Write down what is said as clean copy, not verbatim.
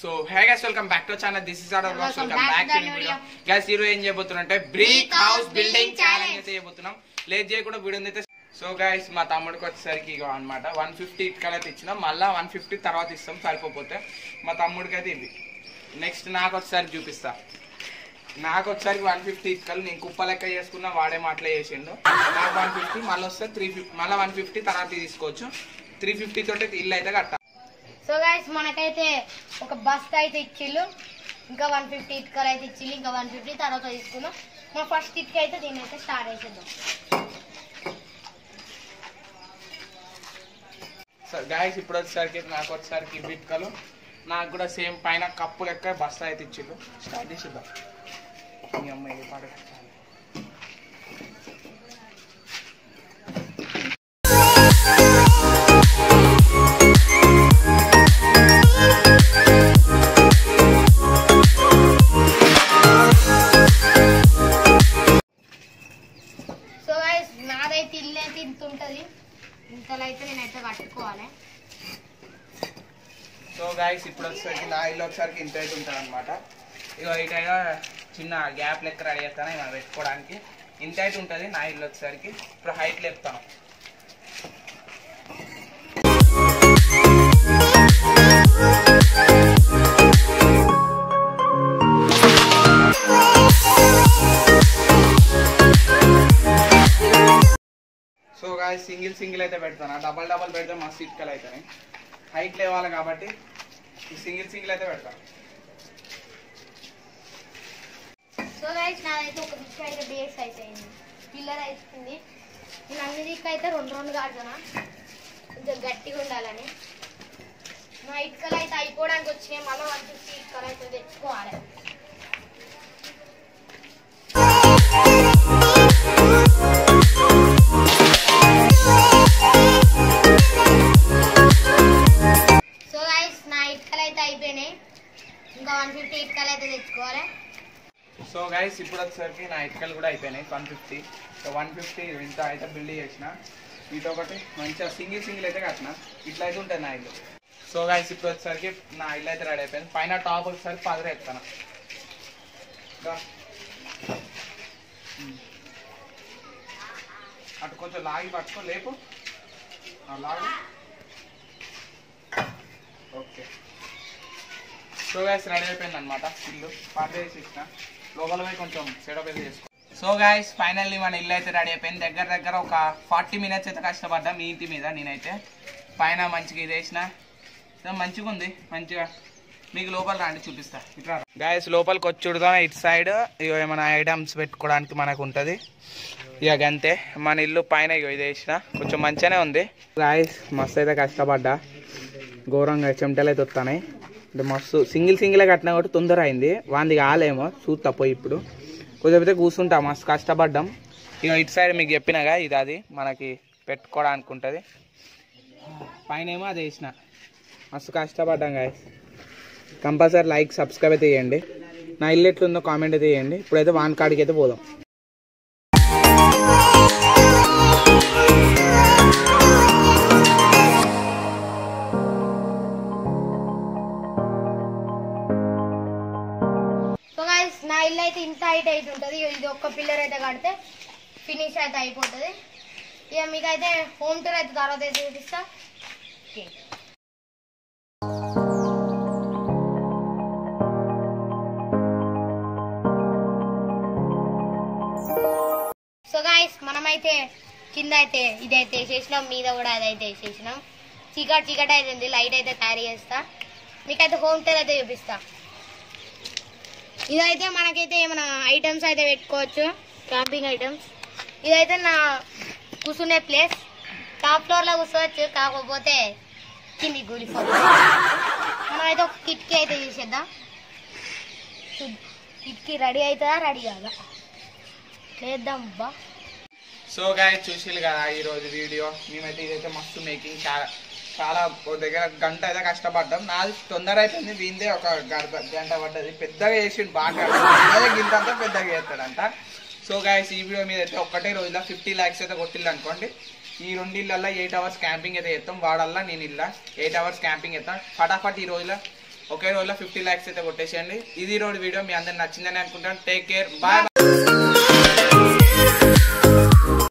So hey guys welcome back to channel. This is our vlogs. Welcome back to video. Guys ఈరోజు ఏం చేయబోతున్నాం అంటే brick house building challenge అయితే చేయబోతున్నాం. Late చేయకుండా వీడియో అయితే. సో గైస్ మా తమ్ముడికి వచ్చేసరికి ఇగో అన్నమాట 150 ఇటుకలు అయితే ఇచ్చినాం. మళ్ళీ 150 తర్వాత ఇస్తాం సరిపోతే. మా తమ్ముడికి అయితే ఇవి. నెక్స్ట్ నాకు వచ్చేసరికి చూపిస్తా. నాకు వచ్చేసరికి 150 ఇటుకలు నేను కుప్ప లెక్క చేసుకున్నా, వాడేమో అట్లా చేసిండు. నాకు 150 మళ్ళీ వస్తే 350, మళ్ళీ 150 తర్వాత తీసుకోవచ్చు. 350 తోటి ఇల్లు అయితే కట్టాలి. సో గైస్ మనకైతే ఒక బస్తా అయితే ఇచ్చిళ్ళు, ఇంకా 150 ఇటుకలు అయితే ఇచ్చిళ్ళు, ఇంకా 150 తర్వాత తీసుకున్నాం. మన ఫస్ట్ ఇటుక అయితే దీన్ని అయితే స్టార్ట్ చేసేద్దాం. సో గైస్ ఇప్పుడు వచ్చేసరికి నాకు వచ్చేసరికి ఇటుకలు, నాకు కూడా సేమ్ పైన కప్పు లెక్క బస్తా అయితే ఇచ్చిళ్ళు. స్టార్ట్ చేసేద్దాం. మీ అమ్మాయి పాట నాదైతే ఇల్లు అయితే ఇంత ఉంటుంది, ఇంతలో అయితే నేనైతే కట్టుకోవాలి. సో గైస్ ఇప్పుడు వచ్చేసరికి నా ఇల్లు వచ్చేసరికి ఇంత అయితే ఉంటుంది అనమాట. ఇక ఇటైనా చిన్న గ్యాప్ లెక్క రెడీ చేస్తాను మనం పెట్టుకోవడానికి. ఇంత అయితే ఉంటుంది నా ఇల్లు వచ్చేసరికి. ఇప్పుడు హైట్ లేపుతాను. సో గాయస్ సింగిల్ అయితే పెడతాను. డబల్ పెడితే మస్తు ఇటుకలు అవుతాయి. హైట్ లేవాలి కాబట్టి ఈ సింగిల్ అయితే పెడతాను. సో గైస్ నాదైతే ఒక దిక్కు అయితే బేస్ అయిపోయింది, పిల్లర్ అయిపోయింది. నేను అన్ని దిక్కు అయితే రెండు కాడుతున్నా, కొంచెం గట్టిగా ఉండాలని. నా ఇటుకలు అయితే అయిపోవడానికి వచ్చినాయి. మళ్ళీ 150 ఇటుకలు అయితే తెచ్చుకోవాలి. సో గైస్ నా ఇటుకలు అయితే అయిపోయినాయి, ఇంకా 150 ఇటుకలు అయితే తెచ్చుకోవాలి. సో గైస్ ఇప్పుడు వచ్చేసరికి నా ఇటుకలు కూడా అయిపోయినాయి 150. సో 150 ఇంత అయితే బిల్డ్ చేసిన. ఇటు ఒకటి మంచిగా సింగిల్ అయితే కట్టిన. ఇట్లా అయితే ఉంటుంది నా ఇల్లు. సో గైస్ ఇప్పుడు వచ్చేసరికి నా ఇల్లు అయితే రెడీ అయిపోయింది. పైన టాప్ వచ్చేసరికి పదర ఎత్తాను. అటు కొంచెం లాగి పట్టుకో, లేపు లాగు. ఓకే. సో గైస్ రెడీ అయిపోయింది అనమాట ఇల్లు. పాత వేసి ఇచ్చిన లోపల పోయి కొంచెం సెటప్ అయితే చేసుకో. సో గైస్ ఫైనల్లీ మన ఇల్లు అయితే రెడీ అయిపోయింది. దగ్గర ఒక 40 మినిట్స్ అయితే కష్టపడ్డా మీ ఇంటి మీద. నేనైతే పైన మంచిగా ఇది వేసిన, మంచిగా ఉంది. మంచిగా మీకు లోపల రండి చూపిస్తా. ఇట్లా గైస్ లోపలికి వచ్చి చూడదాం. ఇటు సైడ్ ఇక ఏమైనా ఐటమ్స్ పెట్టుకోవడానికి మనకు ఉంటుంది. ఇక అంతే మన ఇల్లు పైన ఇక ఇది వేసిన కొంచెం మంచిగానే ఉంది. గైస్ మస్తు అయితే కష్టపడ్డా, ఘోరంగా చెమటలు అయితే వస్తున్నాయి. అంటే మస్తు సింగిల్ కట్టినా కూడా తొందర అయింది. వాంది కాలేమో చూస్తా పోయి. ఇప్పుడు కొంచెం అయితే కూర్చుంటా. మస్తు కష్టపడ్డాం. ఇక ఇటు సైడ్ మీకు చెప్పినగా ఇది అది మనకి పెట్టుకోవడానికి ఉంటుంది. పైన ఏమో అది వేసిన. మస్తు కష్టపడ్డాం గాయస్. కంపల్సరీ లైక్ సబ్స్క్రైబ్ అయితే చేయండి. నా ఇల్లు ఎట్లుందో కామెంట్ అయితే చేయండి. ఇప్పుడైతే వాన్ కాడికి అయితే పోదాం. నా ఇల్లు అయితే ఇంత హైట్ అయితే ఉంటుంది. ఇది ఒక్క పిల్లర్ అయితే కడితే ఫినిష్ అయితే అయిపోతుంది. ఇక మీకైతే హోమ్ టూర్ అయితే తర్వాత అయితే చూపిస్తా. సో గైస్ మనమైతే కింద అయితే ఇదైతే వేసేసినాం, మీద కూడా అదైతే వేసేసినాం. చీకటి అయితే ఉంది. లైట్ అయితే తయారు చేస్తా. మీకైతే హోమ్ టూర్ అయితే చూపిస్తా. ఇదైతే మనకైతే ఏమైనా ఐటమ్స్ అయితే పెట్టుకోవచ్చు, క్యాంపింగ్ ఐటమ్స్. ఇదైతే నా కూర్చునే ప్లేస్. టాప్ ఫ్లోర్లో కూర్చోవచ్చు, కాకపోతే కింది కూలిపోతుంది. మనమైతే ఒక కిటికీ అయితే తీసేద్దాం. కిటికీ రెడీ అవుతుందా రెడీ కాదా లేద్దాం అబ్బా. సో గైస్ చూసిల్లు కదా ఈరోజు వీడియో. మేమైతే ఇదైతే మస్తు మేకింగ్ చాలా దగ్గర గంట అయితే కష్టపడ్డాం. నాది తొందర అయిపోయింది. వీందే ఒక గంట పడ్డది. పెద్దగా చేసిండు బాగా. గింత అంతా పెద్దగా చేస్తాడంట. సో గైస్ ఈ వీడియో మీద అయితే ఒక్కటే రోజులో 50 lakhs అయితే కొట్టిల్లు అనుకోండి. ఈ రెండు ఇళ్ళల్లో 8 hours క్యాంపింగ్ అయితే చేస్తాం. వాడల్లా నేను ఇల్లా 8 hours క్యాంపింగ్ చేస్తాం. ఫటాఫట్ ఈ రోజులో ఒకే రోజులో 50 lakhs అయితే కొట్టేసేయండి. ఇది రోజు వీడియో మీ అందరికి నచ్చిందని అనుకుంటాను. Take care, bye.